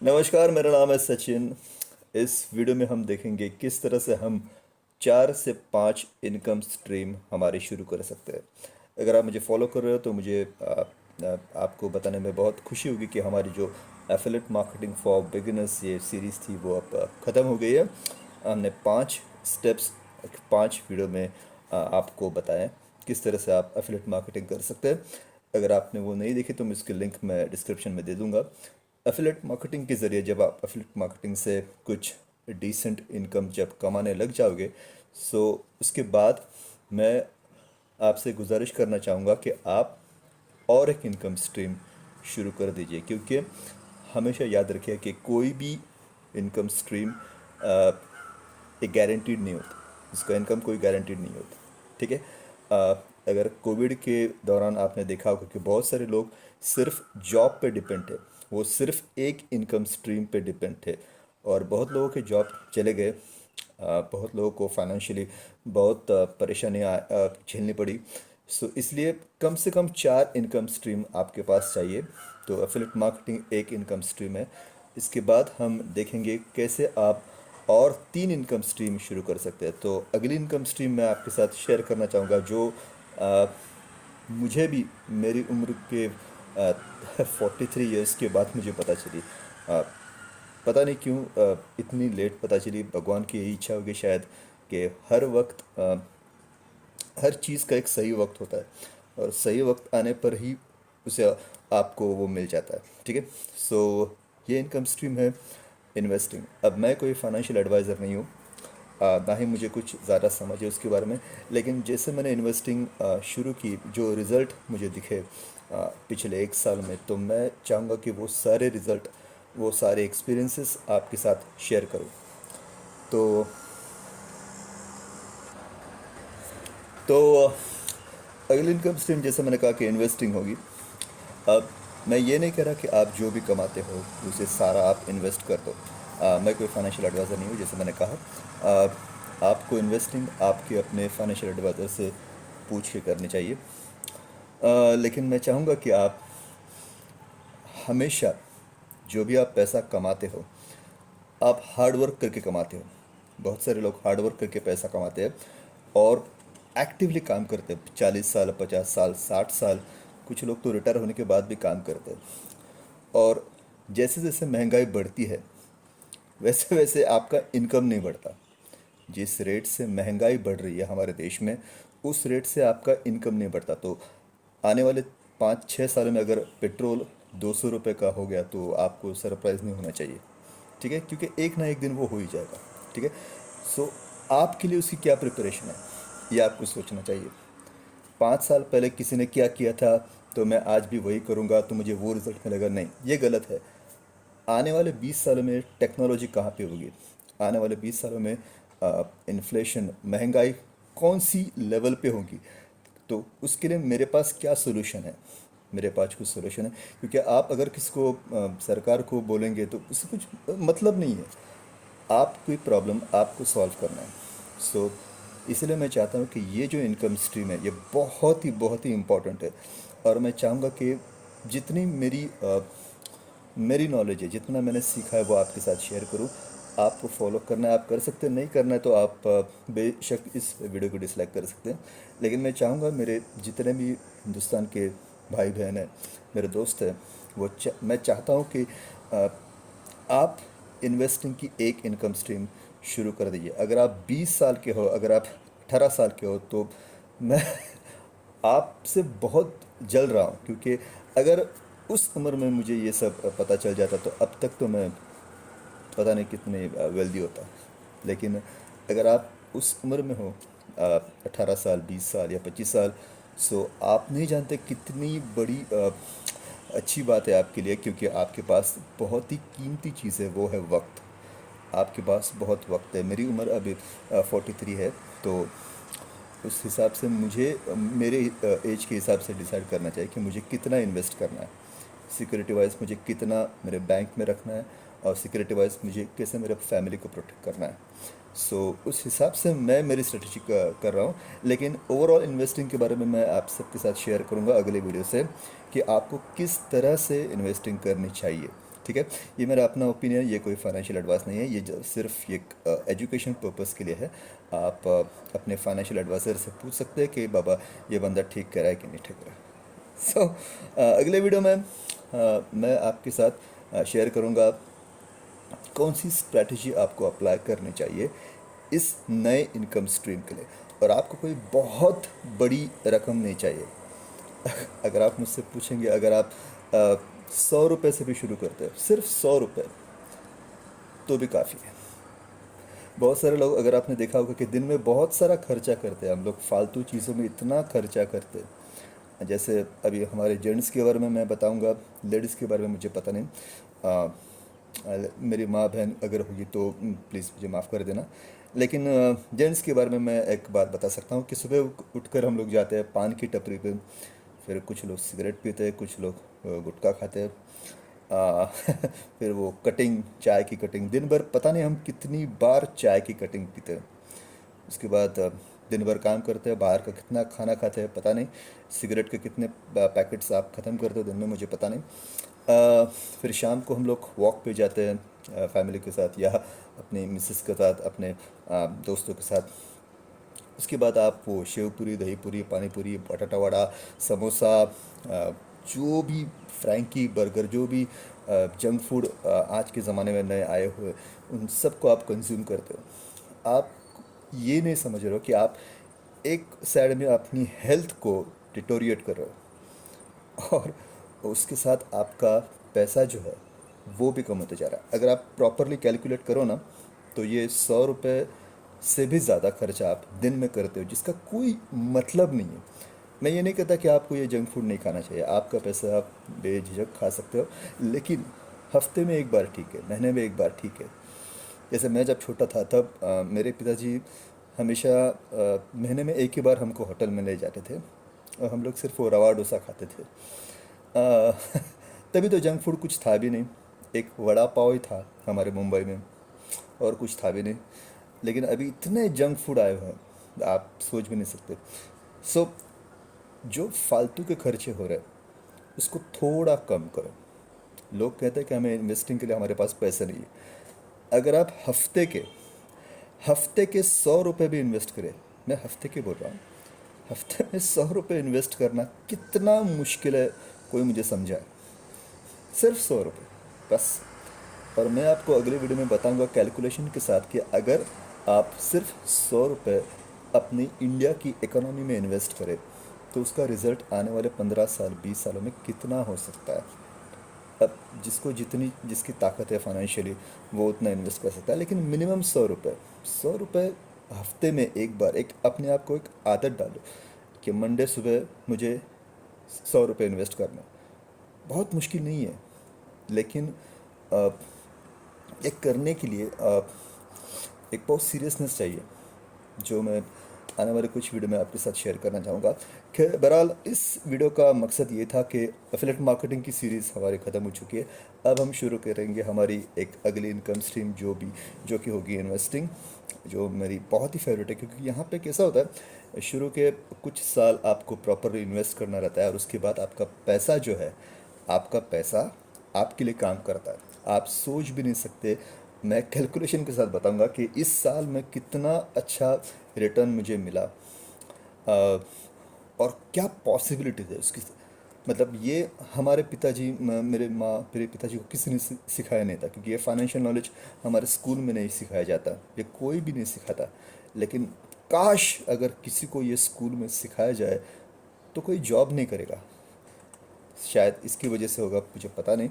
नमस्कार, मेरा नाम है सचिन। इस वीडियो में हम देखेंगे किस तरह से हम 4 से 5 इनकम स्ट्रीम हमारी शुरू कर सकते हैं। अगर आप मुझे फॉलो कर रहे हो तो मुझे आपको बताने में बहुत खुशी होगी कि हमारी जो एफिलिएट मार्केटिंग फॉर बिगिनर्स ये सीरीज़ थी वो अब ख़त्म हो गई है। हमने 5 स्टेप्स 5 वीडियो में आपको बताएं किस तरह से आप एफिलिएट मार्केटिंग कर सकते हैं। अगर आपने वो नहीं देखी तो मैं इसके लिंक मैं डिस्क्रिप्शन में दे दूंगा। एफिलेट मार्केटिंग के ज़रिए जब आप एफिलेट मार्केटिंग से कुछ डिसेंट इनकम जब कमाने लग जाओगे, सो उसके बाद मैं आपसे गुजारिश करना चाहूँगा कि आप और एक इनकम स्ट्रीम शुरू कर दीजिए, क्योंकि हमेशा याद रखिए कि कोई भी इनकम स्ट्रीम एक गारंटीड नहीं होती। इसका इनकम कोई गारंटीड नहीं होता। ठीक है। अगर कोविड के दौरान आपने देखा होगा कि बहुत सारे लोग सिर्फ जॉब पे डिपेंड थे, वो सिर्फ एक इनकम स्ट्रीम पे डिपेंड थे, और बहुत लोगों के जॉब चले गए। बहुत लोगों को फाइनेंशियली बहुत परेशानियाँ झेलनी पड़ी। सो इसलिए कम से कम 4 इनकम स्ट्रीम आपके पास चाहिए। तो एफिलिएट मार्केटिंग एक इनकम स्ट्रीम है। इसके बाद हम देखेंगे कैसे आप और 3 इनकम स्ट्रीम शुरू कर सकते हैं। तो अगली इनकम स्ट्रीम मैं आपके साथ शेयर करना चाहूँगा, जो आ, मुझे भी मेरी उम्र के 43 ईयर्स के बाद मुझे पता चली। आ, पता नहीं क्यों इतनी लेट पता चली। भगवान की यही इच्छा होगी शायद कि हर वक्त हर चीज़ का एक सही वक्त होता है, और सही वक्त आने पर ही उसे आपको वो मिल जाता है। ठीक है। सो ये इनकम स्ट्रीम है इन्वेस्टिंग। अब मैं कोई फाइनेंशियल एडवाइज़र नहीं हूँ, ना ही मुझे कुछ ज़्यादा समझ है उसके बारे में। लेकिन जैसे मैंने इन्वेस्टिंग शुरू की, जो रिज़ल्ट मुझे दिखे पिछले 1 साल में, तो मैं चाहूँगा कि वो सारे रिज़ल्ट, वो सारे एक्सपीरियंसेस आपके साथ शेयर करूँ। तो तो अगली इनकम स्ट्रीम जैसे मैंने कहा कि इन्वेस्टिंग होगी। अब मैं ये नहीं कह रहा कि आप जो भी कमाते हो उसे सारा आप इन्वेस्ट कर दो। मैं कोई फाइनेंशियल एडवाइज़र नहीं हूँ, जैसे मैंने कहा। आपको इन्वेस्टिंग आपके अपने फाइनेंशियल एडवाइज़र से पूछ के करनी चाहिए। लेकिन मैं चाहूँगा कि आप हमेशा जो भी आप पैसा कमाते हो, आप हार्ड वर्क करके कमाते हो। बहुत सारे लोग हार्ड वर्क करके पैसा कमाते हैं और एक्टिवली काम करते हैं, 40 साल, 50 साल, 60 साल। कुछ लोग तो रिटायर होने के बाद भी काम करते हैं। और जैसे जैसे महंगाई बढ़ती है, वैसे वैसे आपका इनकम नहीं बढ़ता। जिस रेट से महंगाई बढ़ रही है हमारे देश में, उस रेट से आपका इनकम नहीं बढ़ता। तो आने वाले 5-6 सालों में अगर पेट्रोल 200 रुपये का हो गया तो आपको सरप्राइज़ नहीं होना चाहिए। ठीक है, क्योंकि एक ना एक दिन वो हो ही जाएगा। ठीक है। सो आपके लिए उसकी क्या प्रिपरेशन है, ये आपको सोचना चाहिए। 5 साल पहले किसी ने क्या किया था तो मैं आज भी वही करूँगा तो मुझे वो रिजल्ट मिलेगा, नहीं, ये गलत है। आने वाले 20 सालों में टेक्नोलॉजी कहाँ पे होगी, आने वाले 20 सालों में इन्फ्लेशन, महंगाई कौन सी लेवल पे होगी, तो उसके लिए मेरे पास क्या सोल्यूशन है। मेरे पास कुछ सोल्यूशन है, क्योंकि आप अगर किसी को सरकार को बोलेंगे तो उससे कुछ मतलब नहीं है। आप कोई प्रॉब्लम आपको सॉल्व करना है। सो इसलिए मैं चाहता हूँ कि ये जो इनकम स्ट्रीम है ये बहुत ही इम्पोर्टेंट है। और मैं चाहूँगा कि जितनी मेरी नॉलेज है, जितना मैंने सीखा है, वो आपके साथ शेयर करूँ। आपको फॉलो करना है आप कर सकते हैं, नहीं करना है तो आप बेशक इस वीडियो को डिसलाइक कर सकते हैं। लेकिन मैं चाहूँगा मेरे जितने भी हिंदुस्तान के भाई बहन हैं, मेरे दोस्त हैं, मैं चाहता हूँ कि अ, आप इन्वेस्टिंग की एक इनकम स्ट्रीम शुरू कर दीजिए। अगर आप 20 साल के हो, अगर आप 18 साल के हो, तो मैं आपसे बहुत जल रहा हूँ, क्योंकि अगर उस उम्र में मुझे ये सब पता चल जाता तो अब तक तो मैं पता नहीं कितने वेल्दी होता। लेकिन अगर आप उस उम्र में हो, 18 साल, 20 साल या 25 साल, सो आप नहीं जानते कितनी बड़ी अच्छी बात है आपके लिए, क्योंकि आपके पास बहुत ही कीमती चीज़ है, वो है वक्त। आपके पास बहुत वक्त है। मेरी उम्र अभी 43 है। तो उस हिसाब से मुझे मेरे एज के हिसाब से डिसाइड करना चाहिए कि मुझे कितना इन्वेस्ट करना है। सिक्योरिटी वाइज मुझे कितना मेरे बैंक में रखना है, और सिक्योरिटी वाइज मुझे कैसे मेरे फैमिली को प्रोटेक्ट करना है। सो उस हिसाब से मैं मेरी स्ट्रेटजी कर रहा हूँ। लेकिन ओवरऑल इन्वेस्टिंग के बारे में मैं आप सबके साथ शेयर करूँगा अगले वीडियो से, कि आपको किस तरह से इन्वेस्टिंग करनी चाहिए। ठीक है। ये मेरा अपना ओपिनियन, ये कोई फाइनेंशियल एडवाइस नहीं है, ये सिर्फ ये एजुकेशन पर्पस के लिए है। आप अपने फाइनेंशियल एडवाइज़र से पूछ सकते हैं कि बाबा ये बंदा ठीक कह रहा है कि नहीं ठीक कह रहा है। अगले वीडियो में मैं आपके साथ शेयर करूँगा कौन सी स्ट्रैटेजी आपको अप्लाई करनी चाहिए इस नए इनकम स्ट्रीम के लिए। और आपको कोई बहुत बड़ी रकम नहीं चाहिए। अगर आप मुझसे पूछेंगे, अगर आप 100 रुपये से भी शुरू करते हो, सिर्फ 100 रुपये, तो भी काफ़ी है। बहुत सारे लोग, अगर आपने देखा होगा कि दिन में बहुत सारा खर्चा करते हैं, हम लोग फालतू चीज़ों में इतना खर्चा करते हैं। जैसे अभी हमारे जेंट्स के बारे में मैं बताऊंगा, लेडीज़ के बारे में मुझे पता नहीं। मेरी माँ बहन अगर होगी तो प्लीज़ मुझे माफ़ कर देना। लेकिन जेंट्स के बारे में मैं एक बात बता सकता हूँ कि सुबह उठकर हम लोग जाते हैं पान की टपरी पे, फिर कुछ लोग सिगरेट पीते हैं, कुछ लोग गुटखा खाते हैं। फिर वो कटिंग, चाय की कटिंग, दिन भर पता नहीं हम कितनी बार चाय की कटिंग पीते हैं। उसके बाद दिन भर काम करते हैं, बाहर का कितना खाना खाते हैं पता नहीं, सिगरेट के कितने पैकेट्स आप ख़त्म करते हो दिन में मुझे पता नहीं। फिर शाम को हम लोग वॉक पे जाते हैं फैमिली के साथ या अपनी मिसेस के साथ, अपने दोस्तों के साथ। उसके बाद आप वो शेव पूरी, दही पूरी, पानी पूरी, बटाटा वड़ा, समोसा, जो भी फ्रैंकी, बर्गर, जो भी जंक फूड आज के ज़माने में नए आए हुए, उन सबको आप कंज्यूम करते हो। आप ये नहीं समझ रहे हो कि आप एक साइड में अपनी हेल्थ को डिटोरिएट कर रहे हो, और उसके साथ आपका पैसा जो है वो भी कम होते जा रहा है। अगर आप प्रॉपरली कैलकुलेट करो ना, तो ये 100 रुपये से भी ज़्यादा खर्चा आप दिन में करते हो, जिसका कोई मतलब नहीं है। मैं ये नहीं कहता कि आपको ये जंक फूड नहीं खाना चाहिए, आपका पैसा आप बेझिझक खा सकते हो, लेकिन हफ्ते में एक बार ठीक है, महीने में एक बार ठीक है। जैसे मैं जब छोटा था तब मेरे पिताजी हमेशा महीने में एक ही बार हमको होटल में ले जाते थे, और हम लोग सिर्फ वो रवा डोसा खाते थे। अ, तभी तो जंक फूड कुछ था भी नहीं, एक वड़ा पाव ही था हमारे मुंबई में, और कुछ था भी नहीं। लेकिन अभी इतने जंक फूड आए हुए हैं आप सोच भी नहीं सकते। सो जो फालतू के खर्चे हो रहे हैं उसको थोड़ा कम करो। लोग कहते हैं कि हमें इन्वेस्टिंग के लिए हमारे पास पैसे नहीं है। अगर आप हफ्ते के 100 रुपये भी इन्वेस्ट करें, मैं हफ्ते के बोल रहा हूँ, हफ्ते में 100 रुपये इन्वेस्ट करना कितना मुश्किल है, कोई मुझे समझाए। सिर्फ 100 रुपये बस। और मैं आपको अगले वीडियो में बताऊंगा कैलकुलेशन के साथ कि अगर आप सिर्फ 100 रुपये अपनी इंडिया की इकोनॉमी में इन्वेस्ट करें, तो उसका रिज़ल्ट आने वाले 15 साल 20 सालों में कितना हो सकता है। अब जिसको जितनी जिसकी ताकत है फाइनेंशियली, वो उतना इन्वेस्ट कर सकता है, लेकिन मिनिमम 100 रुपये। 100 रुपये हफ्ते में एक बार, एक अपने आप को एक आदत डालो कि मंडे सुबह मुझे 100 रुपये इन्वेस्ट करना। बहुत मुश्किल नहीं है, लेकिन अ, ये करने के लिए एक बहुत सीरियसनेस चाहिए, जो मैं आने वाले कुछ वीडियो में आपके साथ शेयर करना चाहूँगा। खैर, बहरहाल इस वीडियो का मकसद ये था कि एफिलिएट मार्केटिंग की सीरीज़ हमारी ख़त्म हो चुकी है। अब हम शुरू करेंगे हमारी एक अगली इनकम स्ट्रीम, जो कि होगी इन्वेस्टिंग, जो मेरी बहुत ही फेवरेट है। क्योंकि यहाँ पे कैसा होता है, शुरू के कुछ साल आपको प्रॉपरली इन्वेस्ट करना रहता है, और उसके बाद आपका पैसा जो है, आपका पैसा आपके लिए काम करता है। आप सोच भी नहीं सकते। मैं कैलकुलेशन के साथ बताऊंगा कि इस साल में कितना अच्छा रिटर्न मुझे मिला, और क्या पॉसिबिलिटीज है उसकी। मतलब ये हमारे पिताजी, मेरे पिताजी को किसी ने सिखाया नहीं था, क्योंकि ये फाइनेंशियल नॉलेज हमारे स्कूल में नहीं सिखाया जाता, ये कोई भी नहीं सिखाता। लेकिन काश अगर किसी को ये स्कूल में सिखाया जाए तो कोई जॉब नहीं करेगा। शायद इसकी वजह से होगा, मुझे पता नहीं।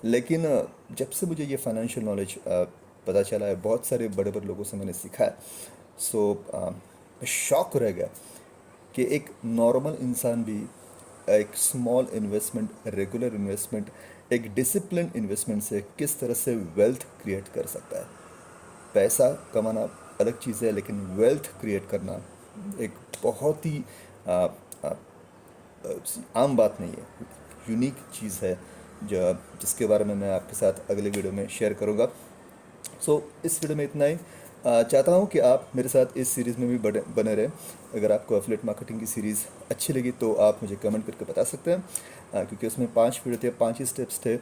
लेकिन जब से मुझे ये फाइनेंशियल नॉलेज पता चला है, बहुत सारे बड़े बड़े लोगों से मैंने सीखा है, सो मैं शॉक रह गया कि एक नॉर्मल इंसान भी एक स्मॉल इन्वेस्टमेंट, रेगुलर इन्वेस्टमेंट, एक डिसिप्लिन इन्वेस्टमेंट से किस तरह से वेल्थ क्रिएट कर सकता है। पैसा कमाना अलग चीज़ है, लेकिन वेल्थ क्रिएट करना एक बहुत ही आ, आ, आम बात नहीं है, यूनिक चीज़ है, जो जिसके बारे में मैं आपके साथ अगले वीडियो में शेयर करूँगा। सो इस वीडियो में इतना ही। चाहता हूँ कि आप मेरे साथ इस सीरीज़ में भी बने रहें। अगर आपको एफिलिएट मार्केटिंग की सीरीज़ अच्छी लगी तो आप मुझे कमेंट करके बता सकते हैं, क्योंकि उसमें 5 वीडियो थे, 5 ही स्टेप्स थे।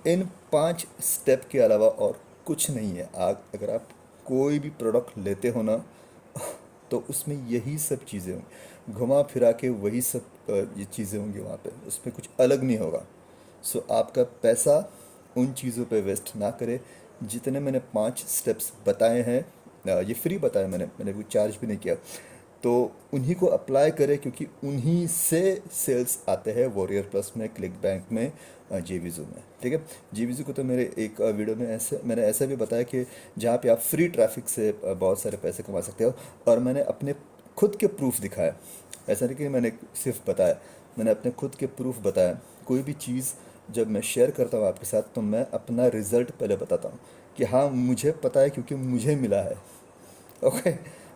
इन 5 स्टेप के अलावा और कुछ नहीं है। अगर आप कोई भी प्रोडक्ट लेते हो ना, तो उसमें यही सब चीज़ें होंगी, घुमा फिरा के वही सब ये चीज़ें होंगी वहाँ पे, उसमें कुछ अलग नहीं होगा। सो आपका पैसा उन चीज़ों पे वेस्ट ना करें। जितने मैंने 5 स्टेप्स बताए हैं, ये फ्री बताया मैंने कोई चार्ज भी नहीं किया, तो उन्हीं को अप्लाई करें, क्योंकि उन्हीं से सेल्स आते हैं वॉरियर प्लस में, क्लिक बैंक में, जेविज़ो में। ठीक है, जेविज़ो को तो मेरे एक वीडियो में मैंने ऐसा भी बताया कि जहाँ पे आप फ्री ट्रैफिक से बहुत सारे पैसे कमा सकते हो, और मैंने अपने खुद के प्रूफ दिखाया। ऐसा नहीं कि मैंने सिर्फ बताया, मैंने अपने खुद के प्रूफ बताया। कोई भी चीज़ जब मैं शेयर करता हूँ आपके साथ, तो मैं अपना रिज़ल्ट पहले बताता हूँ कि हाँ मुझे पता है, क्योंकि मुझे मिला है। ओके,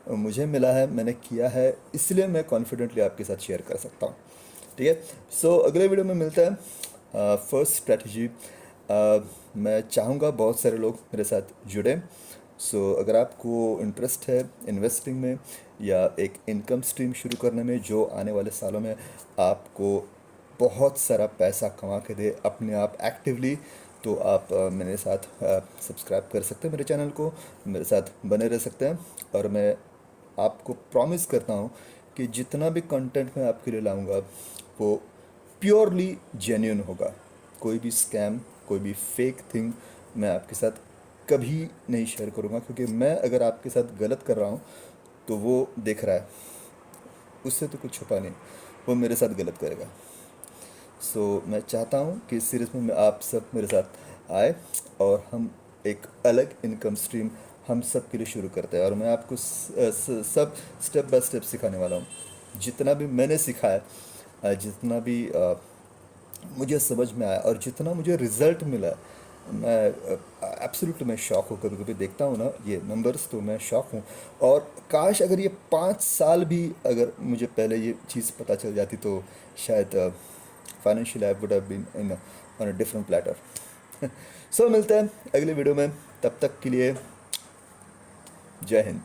मुझे मिला है, मैंने किया है, इसलिए मैं कॉन्फिडेंटली आपके साथ शेयर कर सकता हूँ। ठीक है, सो अगले वीडियो में मिलता है। फर्स्ट स्ट्रैटेजी, मैं चाहूँगा बहुत सारे लोग मेरे साथ जुड़े। सो अगर आपको इंटरेस्ट है इन्वेस्टिंग में या एक इनकम स्ट्रीम शुरू करने में, जो आने वाले सालों में आपको बहुत सारा पैसा कमा के दे अपने आप एक्टिवली, तो आप मेरे साथ सब्सक्राइब कर सकते हैं मेरे चैनल को, मेरे साथ बने रह सकते हैं। और मैं आपको प्रॉमिस करता हूँ कि जितना भी कंटेंट मैं आपके लिए लाऊंगा वो प्योरली जेन्युइन होगा। कोई भी स्कैम, कोई भी फेक थिंग मैं आपके साथ कभी नहीं शेयर करूँगा, क्योंकि मैं अगर आपके साथ गलत कर रहा हूँ तो वो देख रहा है, उससे तो कुछ छुपा नहीं, वो मेरे साथ गलत करेगा। सो मैं चाहता हूँ कि इस सीरीज़ में आप सब मेरे साथ आए और हम एक अलग इनकम स्ट्रीम हम सब के लिए शुरू करते हैं। और मैं आपको सब स्टेप बाय स्टेप सिखाने वाला हूँ। जितना भी मैंने सीखा है, जितना भी मुझे समझ में आया और जितना मुझे रिजल्ट मिला है, मैं एब्सोल्युटली मैं शॉक हूँ। कभी कभी देखता हूँ ना ये नंबर्स, तो मैं शॉक हूँ। और काश अगर ये 5 साल भी अगर मुझे पहले ये चीज़ पता चल जाती, तो शायद financial I would have been in on a different platter. So मिलते हैं अगले वीडियो में, तब तक के लिए जय हिंद।